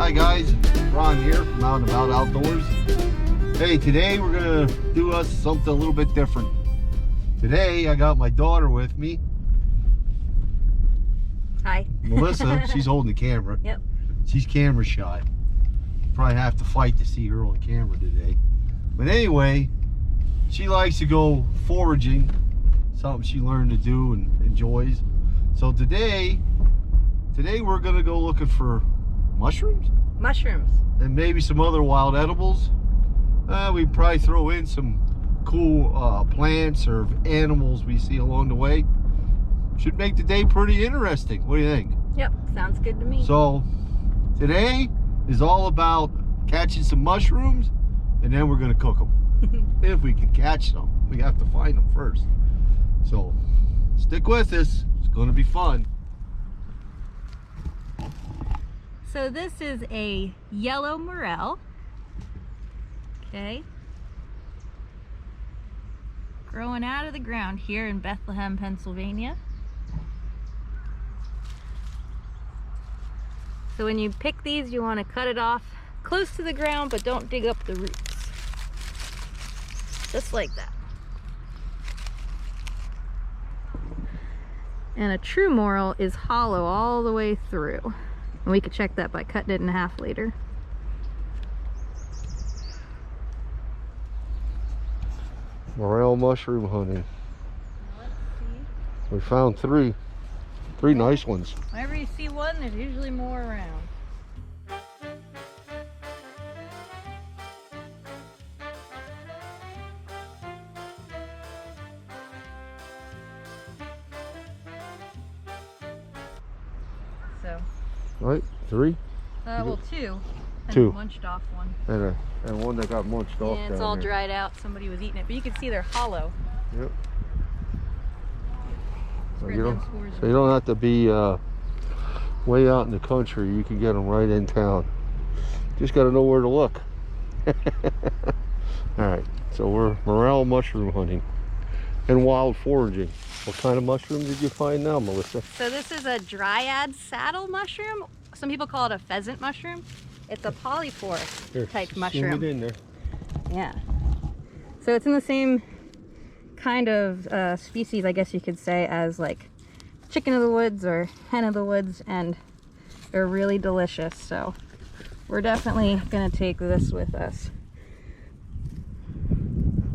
Hi guys, Ron here from Out and About Outdoors. Hey, today we're gonna do us something a little bit different. Today I got my daughter with me. Hi. Melissa, she's holding the camera. Yep. She's camera shy. Probably have to fight to see her on camera today. But anyway, she likes to go foraging, something she learned to do and enjoys. So today we're gonna go looking for mushrooms? Mushrooms. And maybe some other wild edibles. We probably throw in some cool plants or animals we see along the way. Should make the day pretty interesting. What do you think? Yep, sounds good to me. So today is all about catching some mushrooms, and then we're gonna cook them. If we can catch them. We have to find them first. So stick with us. It's gonna be fun. So this is a yellow morel. Okay. Growing out of the ground here in Bethlehem, Pennsylvania. So when you pick these, you want to cut it off close to the ground, but don't dig up the roots. Just like that. And a true morel is hollow all the way through. And we could check that by cutting it in half later. Morel mushroom hunting. Let's see. We found three nice ones. Whenever you see one, there's usually more around. So. Right? Three? Well, two. And Two. munched off one. And one that got munched off. Yeah, it's down all there. dried out. Somebody was eating it, but you can see they're hollow. Yep. So Spread you them don't, spores so you don't have to be way out in the country. You can get them right in town. Just got to know where to look. All right. So we're morel mushroom hunting and wild foraging. What kind of mushroom did you find now, Melissa? So this is a Driad Saddle mushroom. Some people call it a pheasant mushroom. It's a polypore type mushroom. Zoom it in there. Yeah. So it's in the same kind of species, I guess you could say, as like chicken of the woods or hen of the woods, and they're really delicious. So we're definitely gonna take this with us.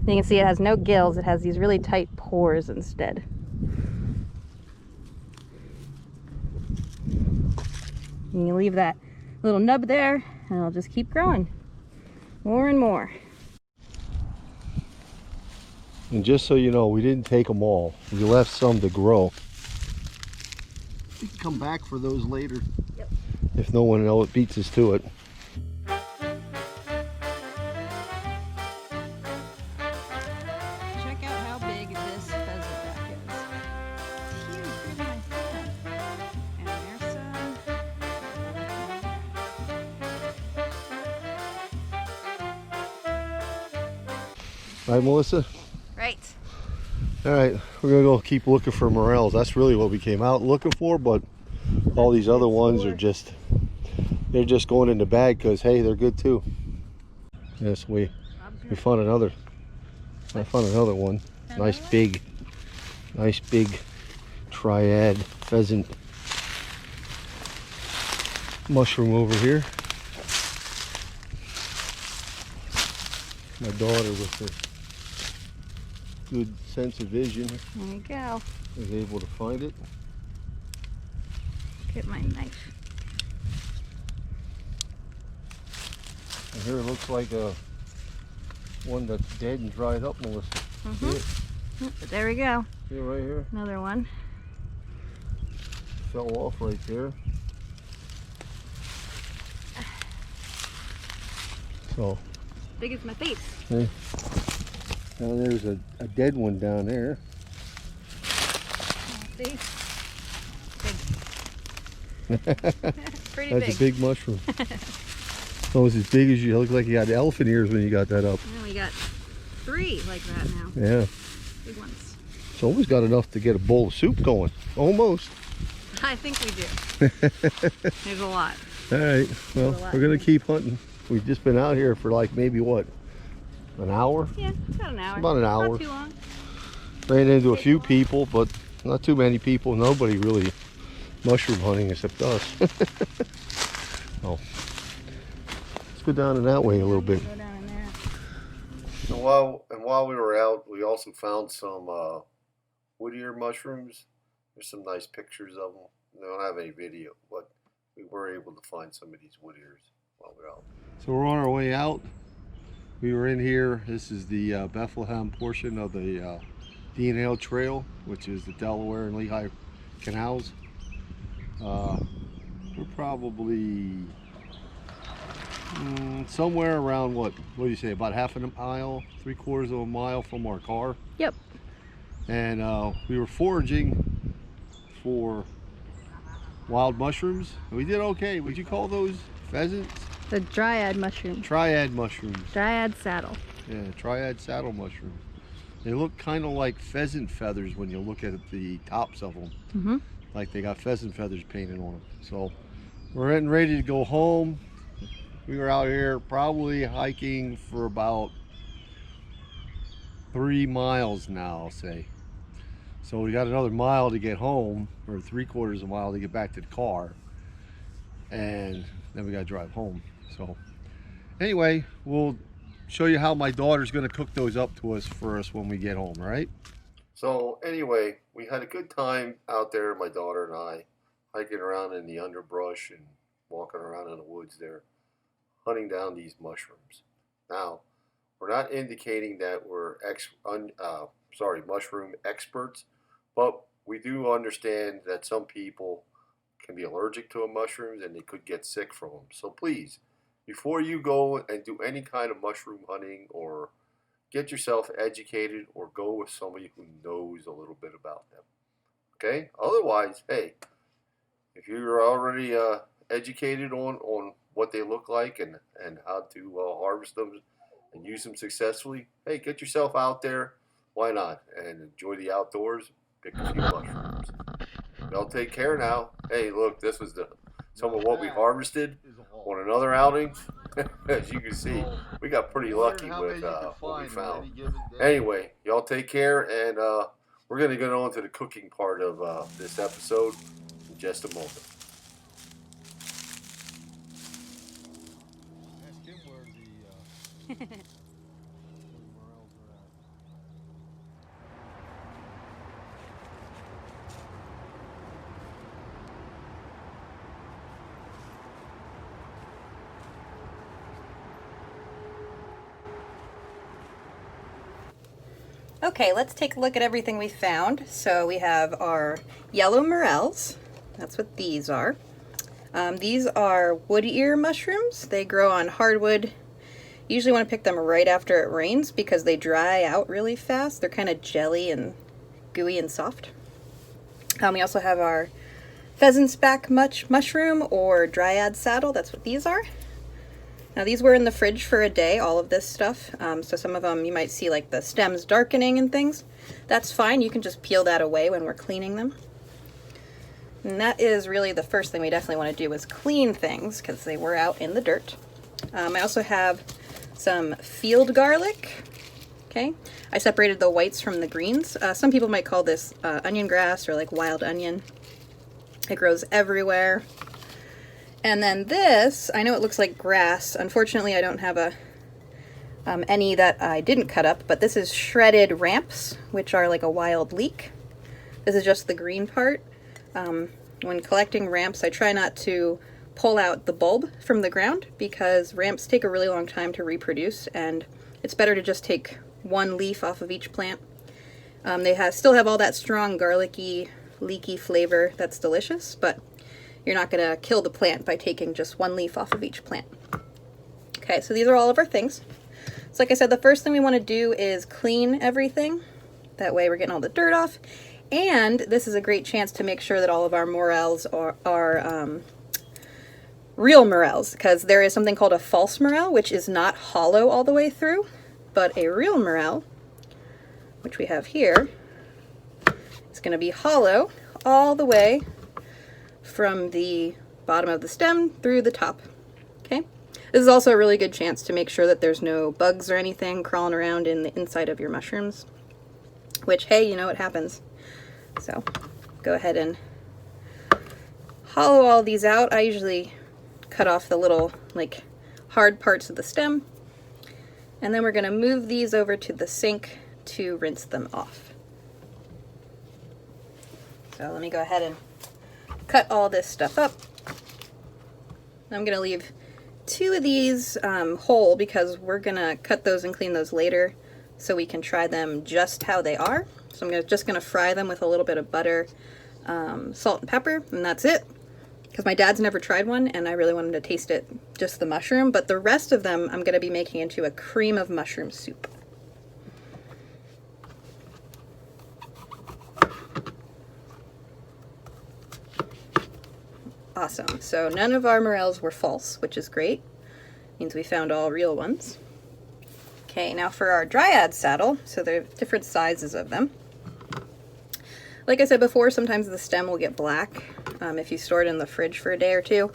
You can see it has no gills. It has these really tight pores instead. And you leave that little nub there, and it'll just keep growing more and more. And just so you know, we didn't take them all. We left some to grow. We can come back for those later. Yep. If no one else beats us to it. Check out how big this pheasant back is. It's huge, bigger than my hand. And there's some. Right, Melissa? Right. All right, we're gonna go keep looking for morels. That's really what we came out looking for, but all these other ones are just, they're just going in the bag because, hey, they're good too. Yes, we found another. I found another one. Nice big Driad pheasant mushroom over here. My daughter with her good sense of vision There you go. was able to find it. Get my knife. And here it looks like a one that's dead and dried up, Melissa. See it? There we go. See it right here? Another one. Fell off right there. So, Big as my face. hey, now there's a dead one down there. See? Big. Pretty That's big. a big mushroom. Almost as big as you. Look like you got elephant ears when you got that up. Yeah, we got 3 like that now. Yeah. Big ones. It's always got enough to get a bowl of soup going. Almost. I think we do. There's a lot. All right, well, we're gonna keep hunting. We've just been out here for like maybe what, an hour? Yeah, about an hour. It's about an hour. Not too long. Ran into a few people, but not too many people. Nobody really mushroom hunting except us. Oh, let's go down in that way a little bit. Go down in there. And while we were out, we also found some wood ear mushrooms. There's some nice pictures of them. They don't have any video, but we were able to find some of these wood ears while we were out. So we're on our way out. We were in here. This is the Bethlehem portion of the D&L Trail, which is the Delaware and Lehigh canals. We're probably somewhere around what do you say, about half a mile, 3/4 of a mile from our car. Yep. And we were foraging for wild mushrooms. We did okay. Would you call those pheasants? The Driad mushroom. Triad mushrooms. Driad Saddle. Yeah, Triad Saddle mushrooms. They look kind of like pheasant feathers when you look at the tops of them. Mm-hmm. Like they got pheasant feathers painted on them. So we're getting ready to go home. We were out here probably hiking for about 3 miles now, I'll say. So we got another mile to get home, or 3/4 of a mile to get back to the car, and then we got to drive home. So anyway, we'll show you how my daughter's going to cook those up to us for us when we get home, right? So anyway, we had a good time out there, my daughter and I, hiking around in the underbrush and walking around in the woods there, hunting down these mushrooms. Now, we're not indicating that we're mushroom experts, but we do understand that some people can be allergic to mushrooms and they could get sick from them. So please, before you go and do any kind of mushroom hunting, or get yourself educated, or go with somebody who knows a little bit about them. Okay? Otherwise, hey, if you're already educated on what they look like and how to harvest them and use them successfully, hey, get yourself out there. Why not? And enjoy the outdoors. Pick a few mushrooms. Y'all take care now. Hey, look, this was some of what we harvested on another outing. As you can see, we got pretty lucky with what we found. Anyway, y'all take care, and we're going to get on to the cooking part of this episode in just a moment. Ask him where the Morels are at. Okay, let's take a look at everything we found. So we have our yellow morels. That's what these are. These are wood ear mushrooms. They grow on hardwood. You usually want to pick them right after it rains because they dry out really fast. They're kind of jelly and gooey and soft. We also have our pheasant's back mushroom, or Driad Saddle. That's what these are. Now these were in the fridge for a day, all of this stuff. So some of them you might see like the stems darkening and things. That's fine, you can just peel that away when we're cleaning them. And that is really the first thing we definitely want to do, is clean things because they were out in the dirt. I also have some field garlic. Okay, I separated the whites from the greens. Some people might call this onion grass or like wild onion. It grows everywhere. And then this, I know it looks like grass. Unfortunately, I don't have any that I didn't cut up, but this is shredded ramps, which are like a wild leek. This is just the green part. When collecting ramps, I try not to pull out the bulb from the ground because ramps take a really long time to reproduce, and it's better to just take one leaf off of each plant. They still have all that strong garlicky, leaky flavor that's delicious, but you're not going to kill the plant by taking just one leaf off of each plant. Okay, so these are all of our things. So like I said, the first thing we want to do is clean everything. That way we're getting all the dirt off. And this is a great chance to make sure that all of our morels are real morels, because there is something called a false morel, which is not hollow all the way through, but a real morel, which we have here, is going to be hollow all the way from the bottom of the stem through the top. Okay? This is also a really good chance to make sure that there's no bugs or anything crawling around in the inside of your mushrooms, which, hey, you know what happens. So go ahead and hollow all these out. I usually cut off the little like hard parts of the stem, and then we're going to move these over to the sink to rinse them off. So let me go ahead and cut all this stuff up. I'm going to leave 2 of these whole because we're going to cut those and clean those later so we can try them just how they are. So I'm just going to fry them with a little bit of butter, salt and pepper, and that's it. Because my dad's never tried one and I really wanted to taste it, just the mushroom, but the rest of them I'm going to be making into a cream of mushroom soup. Awesome. So none of our morels were false, which is great. Means we found all real ones. Okay, now for our Driad saddle. So there are different sizes of them. Like I said before, sometimes the stem will get black if you store it in the fridge for a day or two.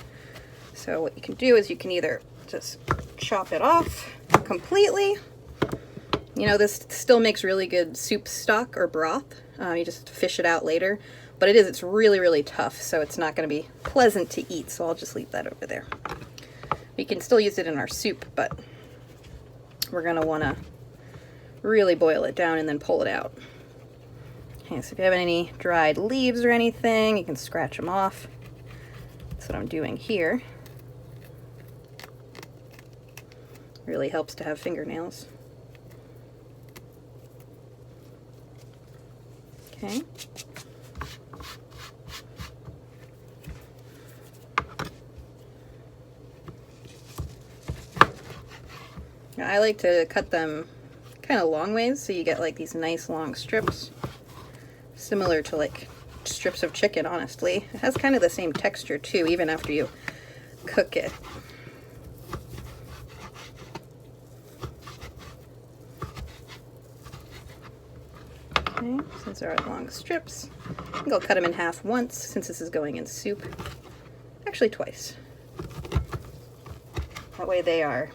So what you can do is you can either just chop it off completely. You know, this still makes really good soup stock or broth. You just fish it out later. But it's really, really tough, so it's not going to be pleasant to eat, so I'll just leave that over there. We can still use it in our soup, but we're going to want to really boil it down and then pull it out. Okay, so if you have any dried leaves or anything, you can scratch them off. That's what I'm doing here. Really helps to have fingernails. Okay. I like to cut them kind of long ways so you get like these nice long strips, similar to like strips of chicken, honestly. It has kind of the same texture too, even after you cook it. Okay, so these are our long strips. I think I'll cut them in half once since this is going in soup. Actually twice. That way they are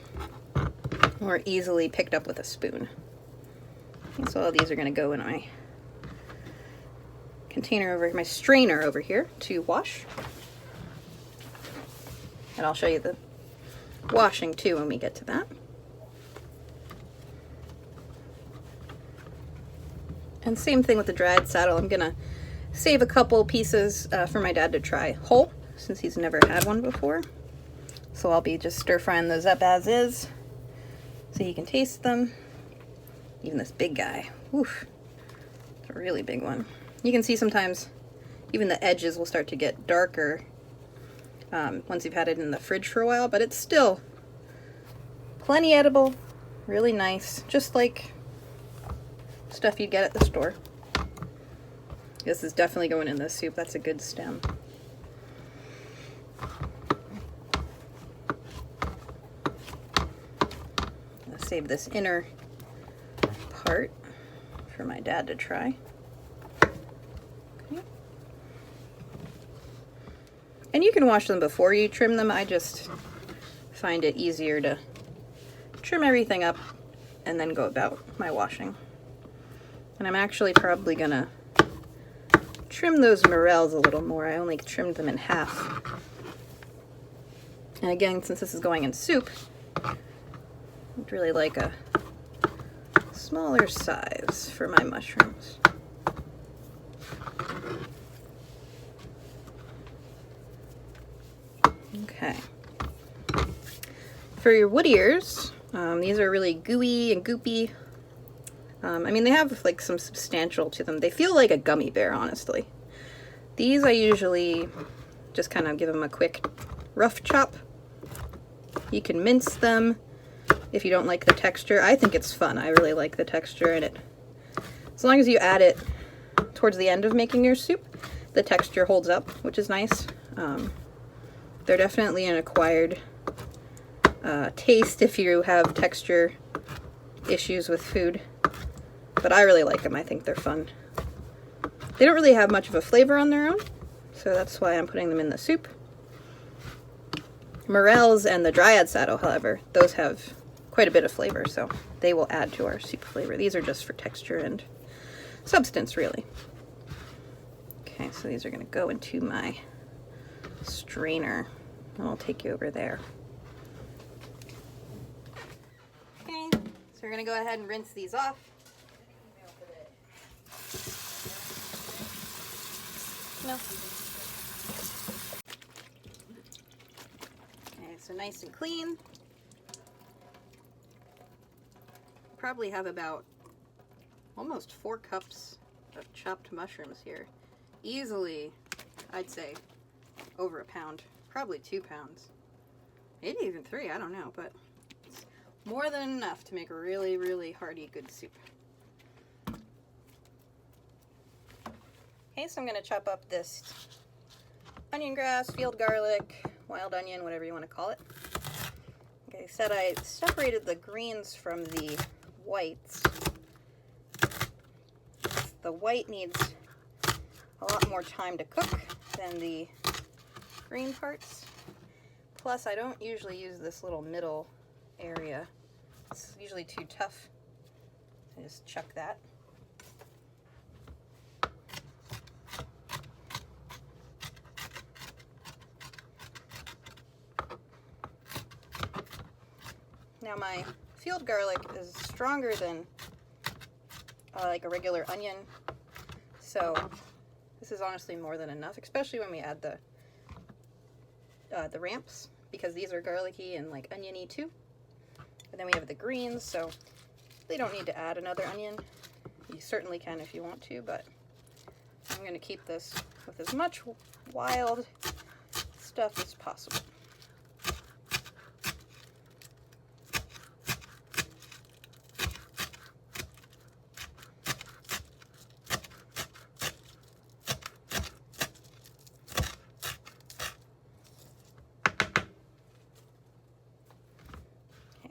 more easily picked up with a spoon. And so all these are going to go in my container over, my strainer over here to wash. And I'll show you the washing too when we get to that. And same thing with the Driad saddle. I'm going to save a couple pieces for my dad to try whole, since he's never had one before. So I'll be just stir frying those up as is, so you can taste them. Even this big guy, oof, it's a really big one. You can see sometimes even the edges will start to get darker once you've had it in the fridge for a while, but it's still plenty edible, really nice, just like stuff you'd get at the store. This is definitely going in this soup. That's a good stem. Save this inner part for my dad to try. Okay. And you can wash them before you trim them. I just find it easier to trim everything up and then go about my washing. And I'm actually probably gonna trim those morels a little more. I only trimmed them in half. And again, since this is going in soup, I'd really like a smaller size for my mushrooms. Okay. For your wood ears, these are really gooey and goopy. I mean, they have like some substantial to them. They feel like a gummy bear, honestly. These I usually just kind of give them a quick rough chop. You can mince them if you don't like the texture. I think it's fun. I really like the texture in it. As long as you add it towards the end of making your soup, the texture holds up, which is nice. They're definitely an acquired taste if you have texture issues with food. But I really like them. I think they're fun. They don't really have much of a flavor on their own, so that's why I'm putting them in the soup. Morels and the Driad Saddle, however, those have quite a bit of flavor, so they will add to our soup flavor. These are just for texture and substance, really. Okay, so these are going to go into my strainer, and I'll take you over there. Okay, so we're going to go ahead and rinse these off. No. Okay, so nice and clean. Probably have about almost 4 cups of chopped mushrooms here. Easily, I'd say, over a pound. Probably 2 pounds. Maybe even 3, I don't know, but it's more than enough to make a really, really hearty, good soup. Okay, so I'm going to chop up this onion grass, field garlic, wild onion, whatever you want to call it. Okay, I said I separated the greens from the whites. The white needs a lot more time to cook than the green parts. Plus, I don't usually use this little middle area. It's usually too tough. I just chuck that. Now my field garlic is stronger than like a regular onion, so this is honestly more than enough, especially when we add the ramps, because these are garlicky and like oniony too. And then we have the greens, so they don't need to add another onion. You certainly can if you want to, but I'm going to keep this with as much wild stuff as possible.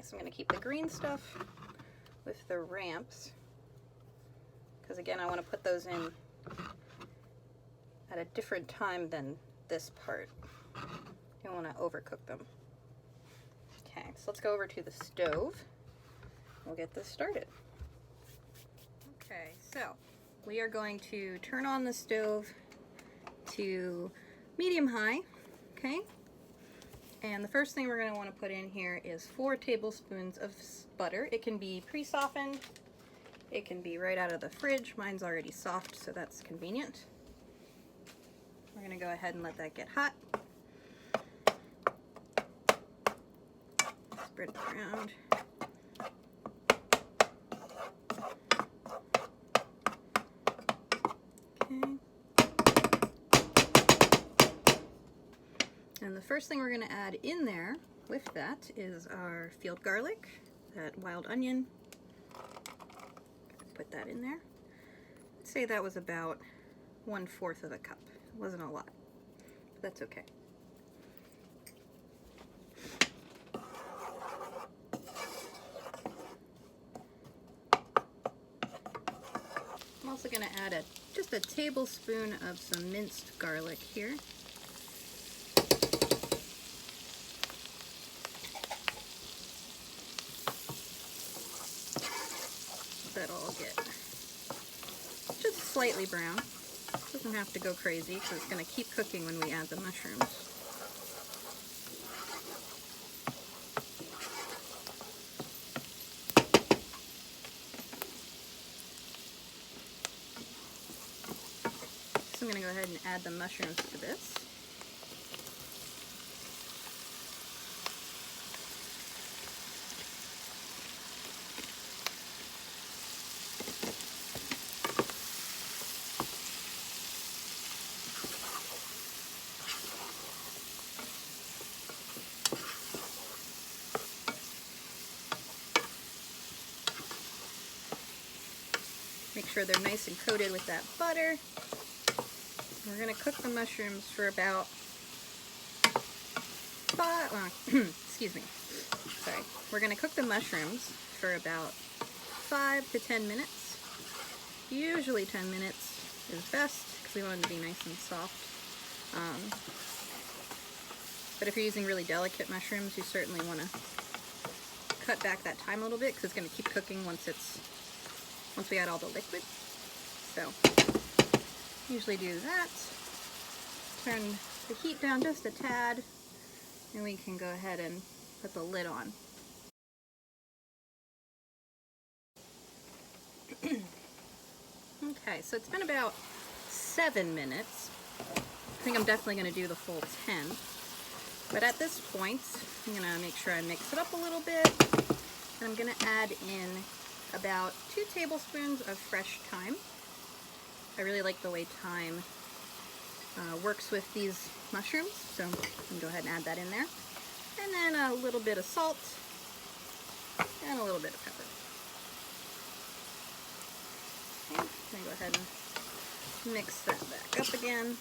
So I'm going to keep the green stuff with the ramps, because again I want to put those in at a different time than this part. I don't want to overcook them. Okay, so let's go over to the stove. We'll get this started. Okay, so we are going to turn on the stove to medium-high, okay? And the first thing we're going to want to put in here is 4 tablespoons of butter. It can be pre-softened. It can be right out of the fridge. Mine's already soft, so that's convenient. We're going to go ahead and let that get hot. Spread it around. Okay. And the first thing we're going to add in there with that is our field garlic, that wild onion. Put that in there. I'd say that was about 1/4 of a cup. It wasn't a lot, but that's okay. I'm also going to add just a tablespoon of some minced garlic here. That all get just slightly brown. Doesn't have to go crazy because it's going to keep cooking when we add the mushrooms. So I'm going to go ahead and add the mushrooms to this. Make sure they're nice and coated with that butter. We're going to cook the mushrooms for about excuse me. Sorry. We're going to cook the mushrooms for about 5 to 10 minutes. Usually 10 minutes is best because we want them to be nice and soft. But if you're using really delicate mushrooms, you certainly want to cut back that time a little bit because it's going to keep cooking once we add all the liquid. So usually do that. Turn the heat down just a tad, and we can go ahead and put the lid on. Okay, so it's been about 7 minutes. I think I'm definitely going to do the full 10. But at this point, I'm going to make sure I mix it up a little bit. And I'm going to add in about 2 tablespoons of fresh thyme. I really like the way thyme works with these mushrooms, so I'm going to go ahead and add that in there. And then a little bit of salt and a little bit of pepper. Okay, I'm going to go ahead and mix that back up again.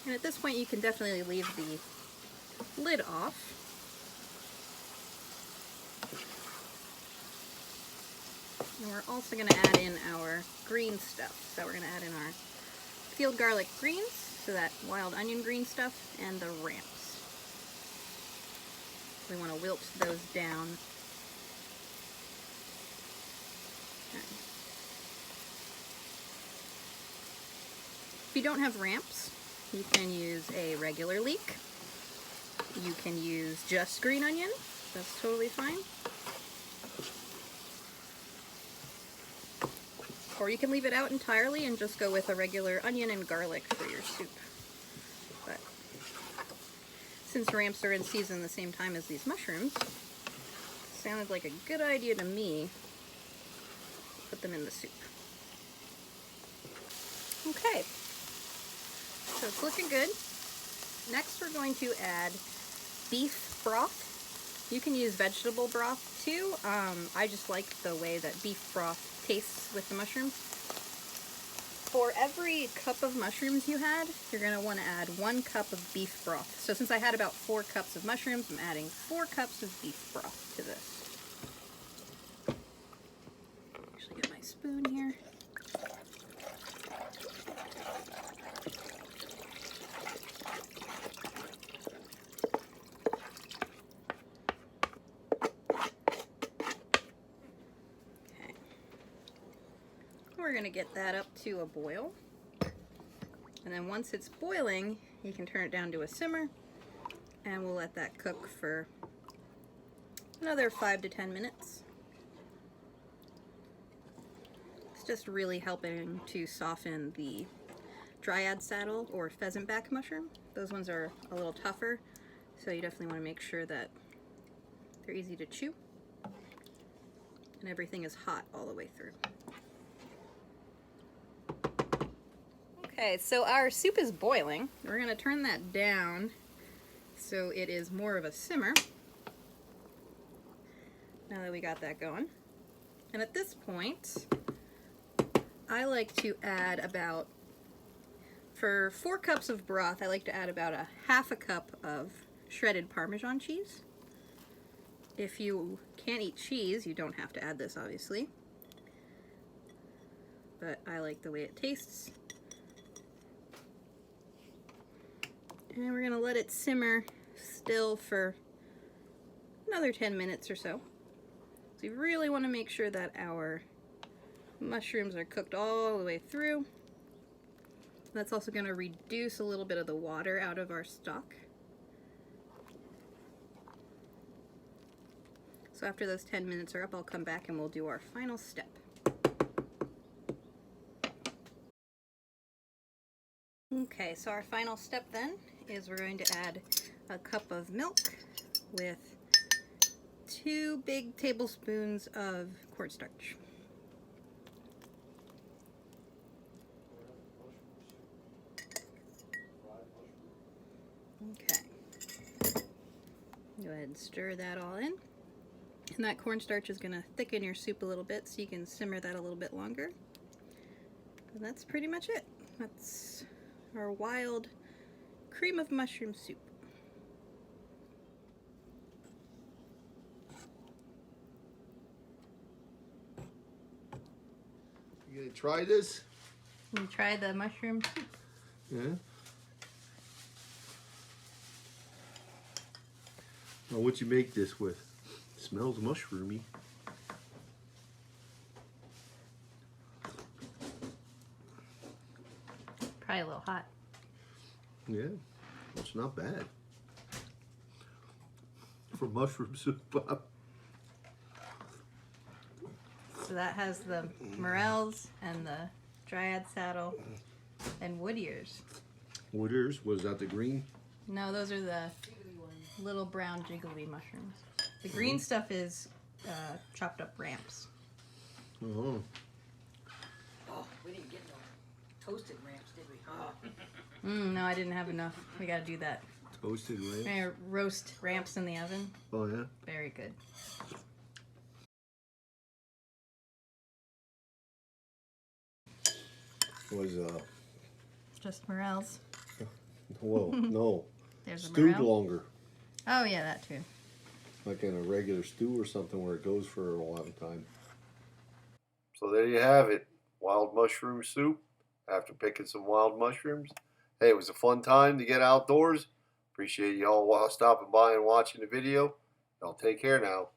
And at this point you can definitely leave the lid off. And we're also going to add in our green stuff. So we're going to add in our field garlic greens, so that wild onion green stuff, and the ramps. We want to wilt those down. Okay. If you don't have ramps, you can use a regular leek. You can use just green onion. That's totally fine. Or you can leave it out entirely and just go with a regular onion and garlic for your soup. But since ramps are in season the same time as these mushrooms, it sounded like a good idea to me to put them in the soup. Okay, so it's looking good. Next we're going to add beef broth. You can use vegetable broth too. I just like the way that beef broth tastes with the mushrooms. For every cup of mushrooms you had, you're going to want to add 1 cup of beef broth. So since I had about 4 cups of mushrooms, I'm adding 4 cups of beef broth to this. Actually get my spoon here. We're going to get that up to a boil, and then once it's boiling you can turn it down to a simmer, and we'll let that cook for another 5 to 10 minutes. It's just really helping to soften the Driad Saddle or pheasant back mushroom. Those ones are a little tougher, so you definitely want to make sure that they're easy to chew and everything is hot all the way through. Okay, so our soup is boiling. We're going to turn that down so it is more of a simmer. Now that we got that going. And at this point, I like to add about, for 4 cups of broth, I like to add about a half a cup of shredded Parmesan cheese. If you can't eat cheese, you don't have to add this, obviously. But I like the way it tastes. And we're going to let it simmer still for another 10 minutes or so. So you really want to make sure that our mushrooms are cooked all the way through. That's also going to reduce a little bit of the water out of our stock. So after those 10 minutes are up, I'll come back and we'll do our final step. Okay, so our final step then is we're going to add a cup of milk with 2 big tablespoons of cornstarch. Okay. Go ahead and stir that all in. And that cornstarch is going to thicken your soup a little bit so you can simmer that a little bit longer. And that's pretty much it. That's our wild cream of mushroom soup. You try this? You try the mushroom soup? Yeah. Well, what you make this with? It smells mushroomy. Probably a little hot. Yeah, it's not bad for mushroom soup. So that has the Morels and the Driad Saddle and wood ears. Wood ears? Was that the green? No, those are the little brown jiggly mushrooms. The green stuff is chopped up ramps. Oh. Oh, we didn't get no toasted ramps, did we? Oh. No, I didn't have enough. We gotta do that. Toasted ramps? We're gonna roast ramps in the oven. Oh, yeah? Very good. Was, Just Morels. whoa, no. There's a Stewed Morel. longer. Oh yeah, that too. Like in a regular stew or something where it goes for a long time. So there you have it. Wild mushroom soup after picking some wild mushrooms. Hey, it was a fun time to get outdoors. Appreciate you all stopping by and watching the video. Y'all take care now.